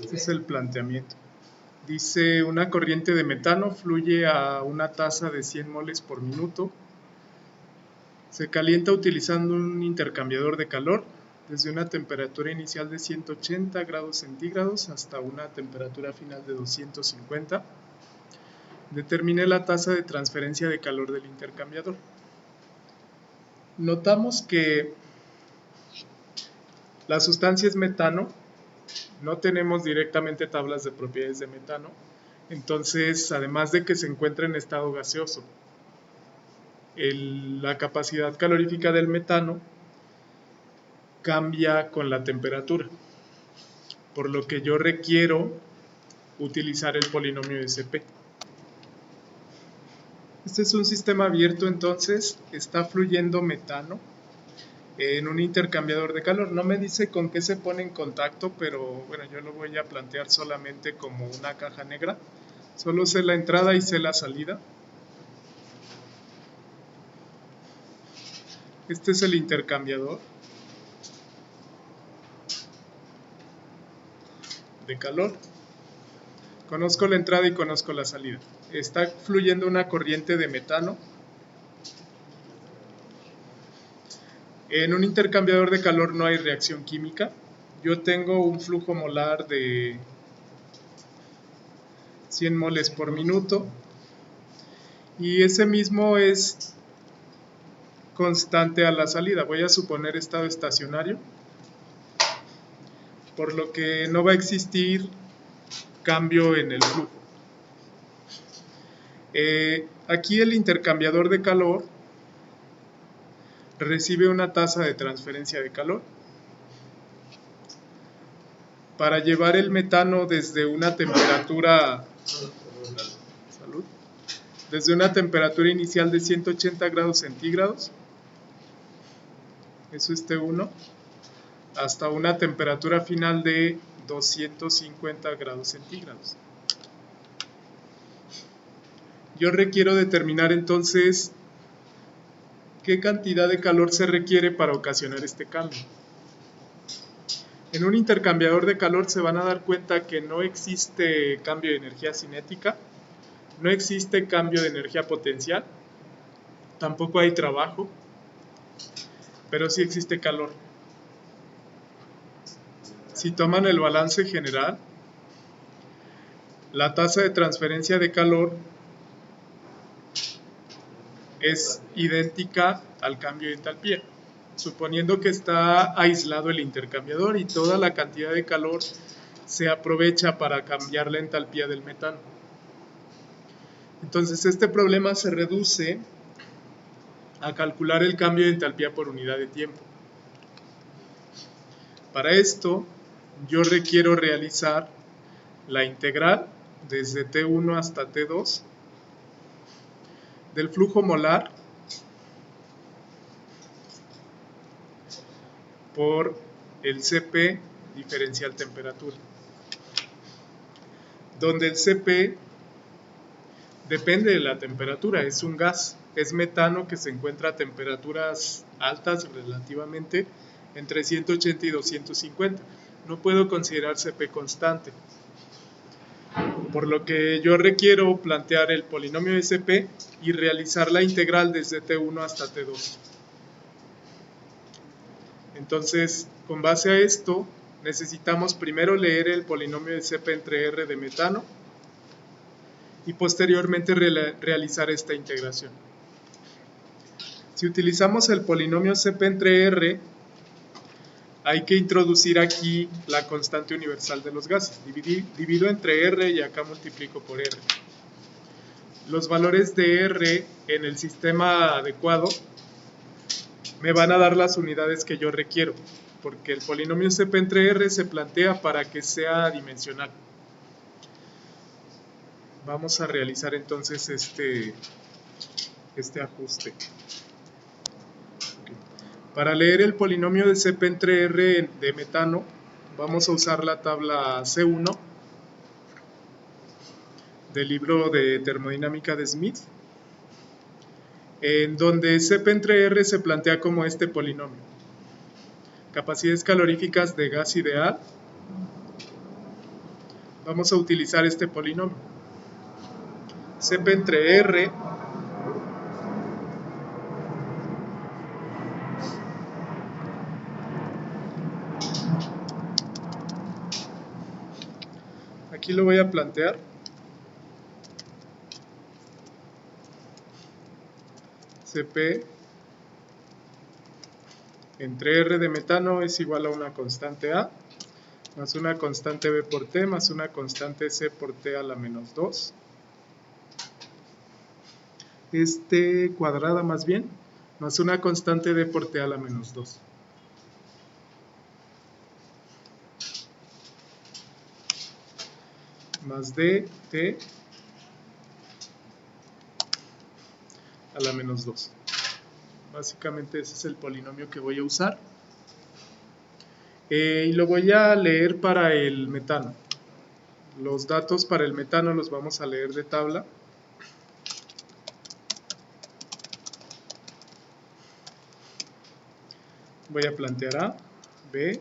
Este es el planteamiento. Dice, una corriente de metano fluye a una tasa de 100 moles por minuto. Se calienta utilizando un intercambiador de calor desde una temperatura inicial de 180 grados centígrados hasta una temperatura final de 250. Determine la tasa de transferencia de calor del intercambiador. Notamos que la sustancia es metano. No tenemos directamente tablas de propiedades de metano. Entonces, además de que se encuentra en estado gaseoso, la capacidad calorífica del metano cambia con la temperatura, por lo que yo requiero utilizar el polinomio de Cp. Este es un sistema abierto, entonces está fluyendo metano en un intercambiador de calor. No me dice con qué se pone en contacto, pero bueno, yo lo voy a plantear solamente como una caja negra. Solo sé la entrada y sé la salida. Este es el intercambiador de calor. Conozco la entrada y conozco la salida. Está fluyendo una corriente de metano. En un intercambiador de calor no hay reacción química. Yo tengo un flujo molar de 100 moles por minuto y ese mismo es constante a la salida. Voy a suponer estado estacionario, por lo que no va a existir cambio en el flujo. Aquí el intercambiador de calor recibe una tasa de transferencia de calor. Para llevar el metano desde una temperatura inicial de 180 grados centígrados, eso es T1, hasta una temperatura final de 250 grados centígrados. Yo requiero determinar entonces qué cantidad de calor se requiere para ocasionar este cambio. En un intercambiador de calor se van a dar cuenta que no existe cambio de energía cinética, no existe cambio de energía potencial, tampoco hay trabajo, pero sí existe calor. Si toman el balance general, la tasa de transferencia de calor es idéntica al cambio de entalpía, suponiendo que está aislado el intercambiador y toda la cantidad de calor se aprovecha para cambiar la entalpía del metano. Entonces este problema se reduce a calcular el cambio de entalpía por unidad de tiempo. Para esto yo requiero realizar la integral desde T1 hasta T2 del flujo molar por el Cp diferencial temperatura, donde el Cp depende de la temperatura, es un gas, es metano que se encuentra a temperaturas altas relativamente, entre 180 y 250. No puedo considerar Cp constante, por lo que yo requiero plantear el polinomio de Cp y realizar la integral desde T1 hasta T2. Entonces, con base a esto, necesitamos primero leer el polinomio de Cp entre R de metano y posteriormente realizar esta integración. Si utilizamos el polinomio Cp entre R, hay que introducir aquí la constante universal de los gases. Divido entre R y acá multiplico por R. Los valores de R en el sistema adecuado me van a dar las unidades que yo requiero, porque el polinomio Cp entre R se plantea para que sea dimensional. Vamos a realizar entonces este ajuste. Para leer el polinomio de Cp entre R de metano, vamos a usar la tabla C1 del libro de termodinámica de Smith, en donde Cp entre R se plantea como este polinomio: capacidades caloríficas de gas ideal vamos a utilizar este polinomio. CP entre R aquí lo voy a plantear. CP entre R de metano es igual a una constante A más una constante B por T más una constante C por T a la menos 2. Cuadrada más bien, más una constante D por T a la menos 2. Más dt a la menos 2. Básicamente ese es el polinomio que voy a usar. Y lo voy a leer para el metano. Los datos para el metano los vamos a leer de tabla. Voy a plantear A, B,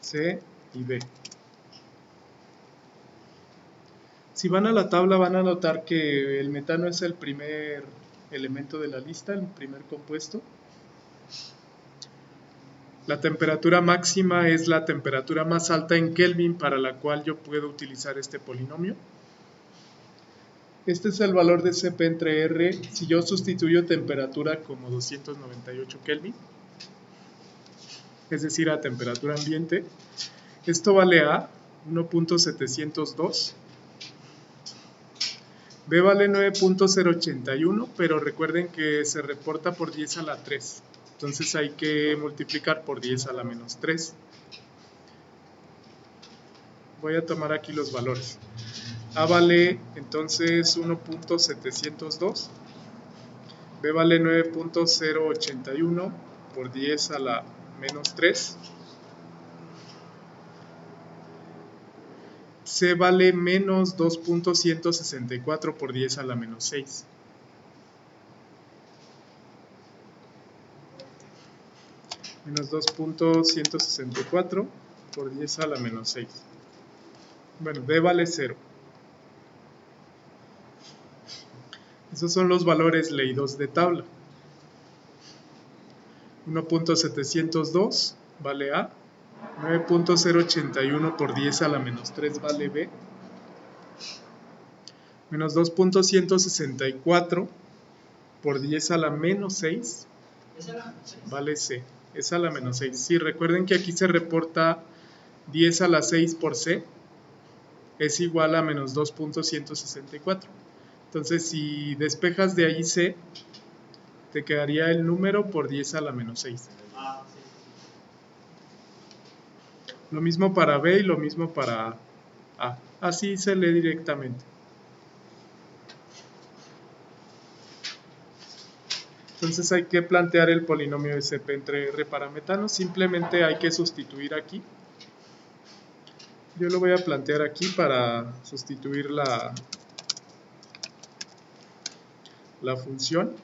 C y D. Si van a la tabla van a notar que el metano es el primer elemento de la lista, el primer compuesto. La temperatura máxima es la temperatura más alta en Kelvin para la cual yo puedo utilizar este polinomio. Este es el valor de Cp entre R si yo sustituyo temperatura como 298 Kelvin, es decir, a temperatura ambiente. Esto vale a 1.702. B vale 9.081, pero recuerden que se reporta por 10 a la 3. Entonces hay que multiplicar por 10 a la menos 3. Voy a tomar aquí los valores. A vale entonces 1.702. B vale 9.081 por 10 a la menos 3. C vale menos 2.164 por 10 a la menos 6. Menos 2.164 por 10 a la menos 6. Bueno, D vale 0. Esos son los valores leídos de tabla. 1.702 vale A. 9.081 por 10 a la menos 3 vale B. Menos 2.164 por 10 a la menos 6 vale C. Es a la menos 6. Sí, recuerden que aquí se reporta 10 a la 6 por C. Es igual a menos 2.164. Entonces, si despejas de ahí C, te quedaría el número por 10 a la menos 6. Lo mismo para B y lo mismo para A. Así se lee directamente. Entonces hay que plantear el polinomio de Cp entre R para metano. Simplemente hay que sustituir aquí. Yo lo voy a plantear aquí para sustituir la función.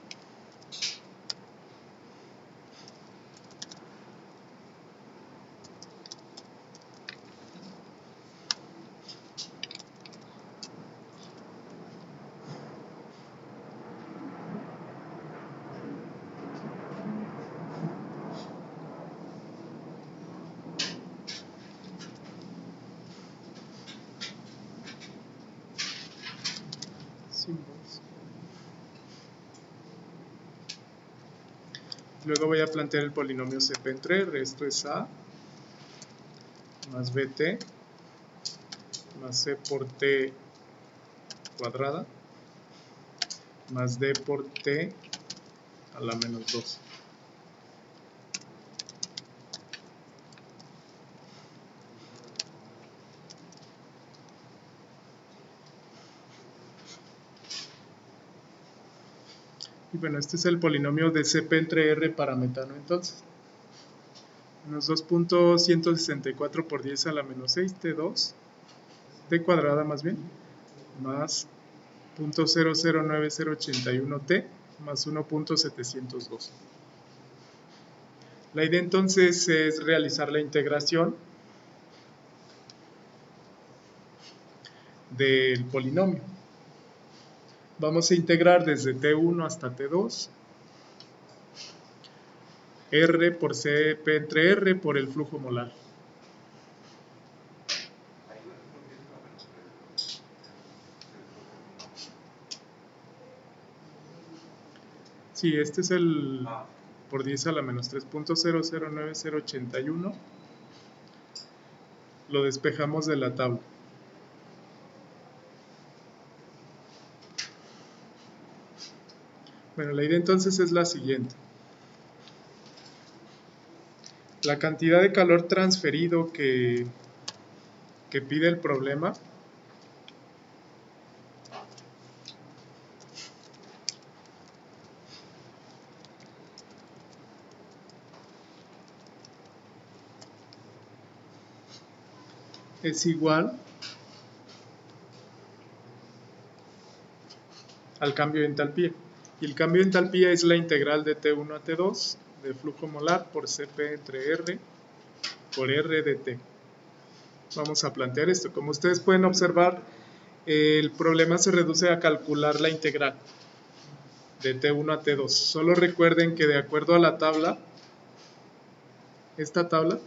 Luego voy a plantear el polinomio Cp entre R. Esto es A más Bt más C por T cuadrada más D por T a la menos 2. Y bueno, este es el polinomio de Cp entre R para metano entonces. Menos 2.164 por 10 a la menos 6, T2, T cuadrada más bien, más 0.009081T más 1.702. La idea entonces es realizar la integración del polinomio. Vamos a integrar desde T1 hasta T2, R por Cp entre R por el flujo molar. Sí, este es el por 10 a la menos 3.009081. Lo despejamos de la tabla. Bueno, la idea entonces es la siguiente. La cantidad de calor transferido que pide el problema es igual al cambio de entalpía. Y el cambio de entalpía es la integral de T1 a T2 de flujo molar por Cp entre R por R de T. Vamos a plantear esto. Como ustedes pueden observar, el problema se reduce a calcular la integral de T1 a T2. Solo recuerden que de acuerdo a la tabla, esta tabla,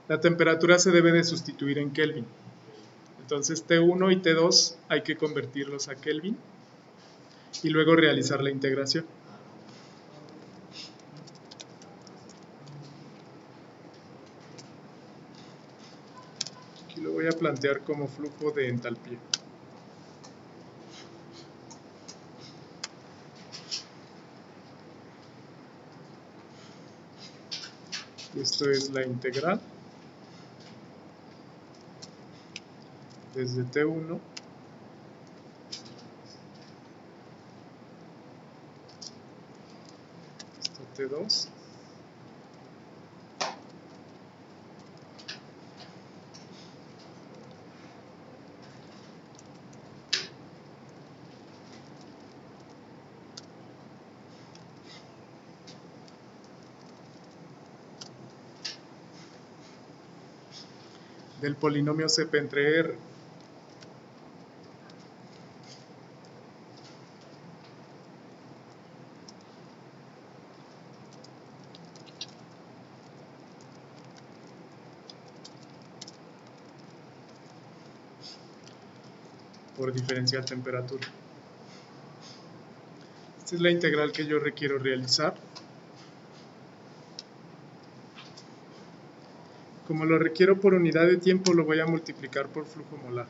la temperatura se debe de sustituir en Kelvin. Entonces T1 y T2 hay que convertirlos a Kelvin y luego realizar la integración. Aquí lo voy a plantear como flujo de entalpía. Esto es la integral desde T1 hasta T2 del polinomio Cp entre R. Por diferencial temperatura. Esta es la integral que yo requiero realizar. Como lo requiero por unidad de tiempo, lo voy a multiplicar por flujo molar.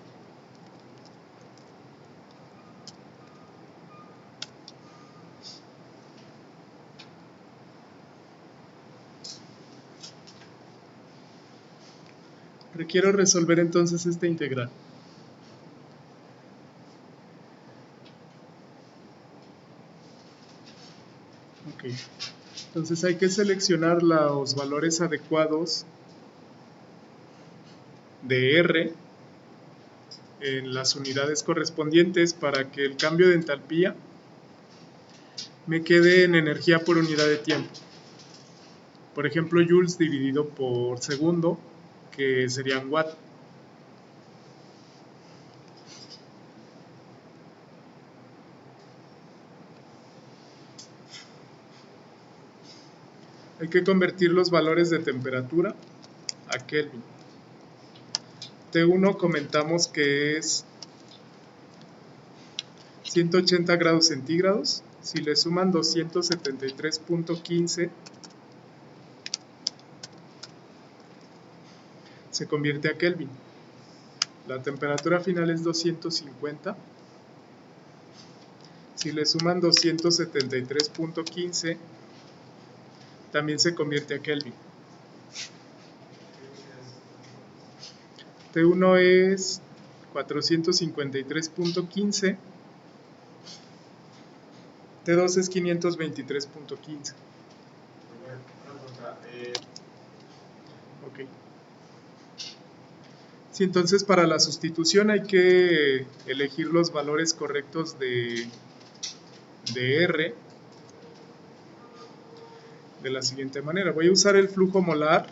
Requiero resolver entonces esta integral. Ok. Entonces hay que seleccionar los valores adecuados de R en las unidades correspondientes para que el cambio de entalpía me quede en energía por unidad de tiempo. Por ejemplo, joules dividido por segundo, que serían watt. Hay que convertir los valores de temperatura a Kelvin. T1 comentamos que es 180 grados centígrados. Si le suman 273.15, se convierte a Kelvin. La temperatura final es 250. Si le suman 273.15, también se convierte a Kelvin. T1 es 453.15. T2 es 523.15. Ok. Sí, entonces para la sustitución hay que elegir los valores correctos de R de la siguiente manera. Voy a usar el flujo molar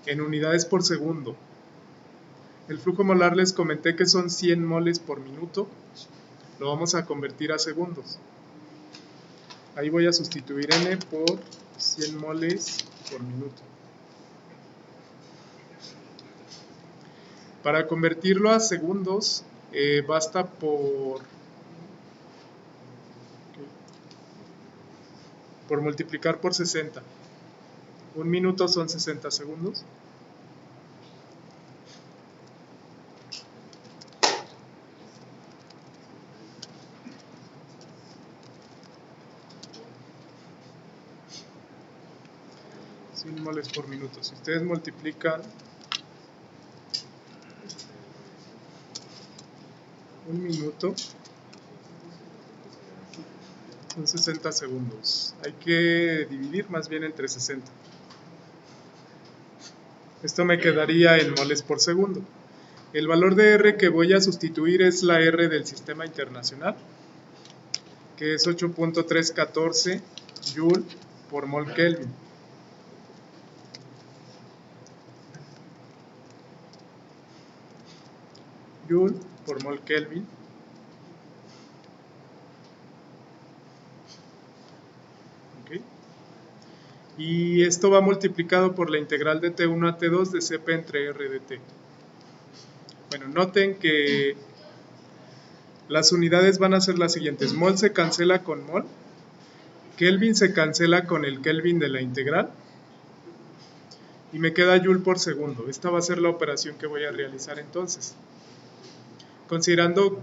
en unidades por segundo. El flujo molar les comenté que son 100 moles por minuto. Lo vamos a convertir a segundos. Ahí voy a sustituir N por 100 moles por minuto. Para convertirlo a segundos, basta por multiplicar por 60. Un minuto son 60 segundos. Moles por minuto. Si ustedes multiplican un minuto, son 60 segundos. Hay que dividir más bien entre 60. Esto me quedaría en moles por segundo. El valor de R que voy a sustituir es la R del sistema internacional, que es 8.314 Joule por mol Kelvin. Joule por mol Kelvin. Okay. Y esto va multiplicado por la integral de T1 a T2 de Cp entre R de T. Bueno, noten que las unidades van a ser las siguientes. Mol se cancela con mol. Kelvin se cancela con el Kelvin de la integral. Y me queda Joule por segundo. Esta va a ser la operación que voy a realizar entonces. Considerando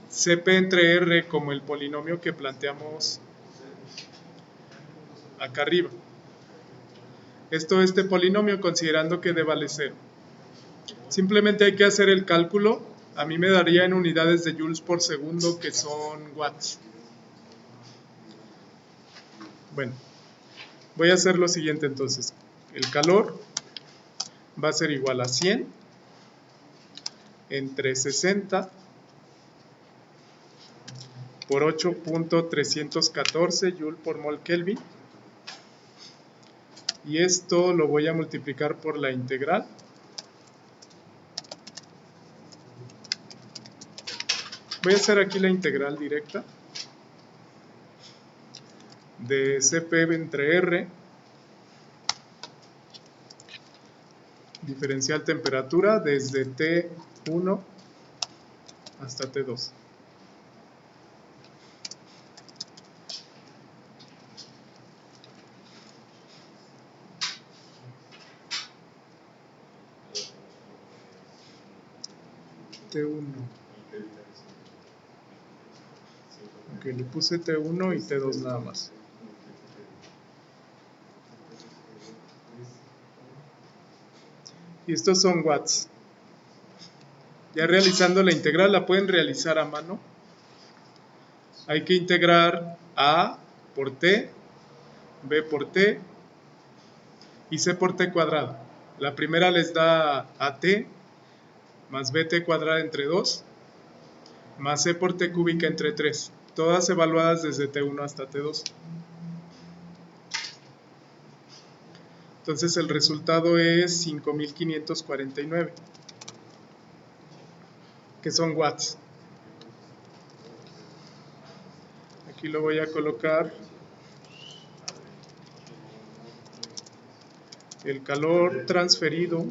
Cp entre R como el polinomio que planteamos acá arriba. Este polinomio considerando que d vale 0. Simplemente hay que hacer el cálculo. A mí me daría en unidades de joules por segundo, que son watts. Bueno, voy a hacer lo siguiente entonces. El calor va a ser igual a 100 entre 60 por 8.314 Joule por mol Kelvin. Y esto lo voy a multiplicar por la integral. Voy a hacer aquí la integral directa de Cp entre R, diferencial temperatura desde T1 hasta T2. T1. Ok, le puse T1 y T2 nada más. Y estos son watts. Ya realizando la integral, la pueden realizar a mano. Hay que integrar A por T, B por T y C por T cuadrado. La primera les da AT más BT cuadrada entre 2 más C por T cúbica entre 3. Todas evaluadas desde T1 hasta T2. Entonces el resultado es 5549, que son watts. Aquí lo voy a colocar. El calor transferido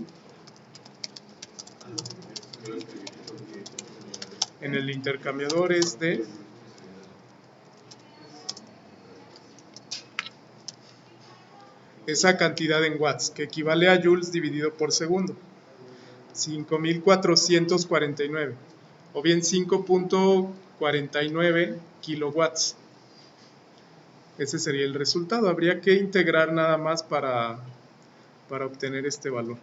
en el intercambiador es de esa cantidad en watts, que equivale a joules dividido por segundo, 5449, o bien 5.49 kilowatts. Ese sería el resultado. Habría que integrar nada más para obtener este valor.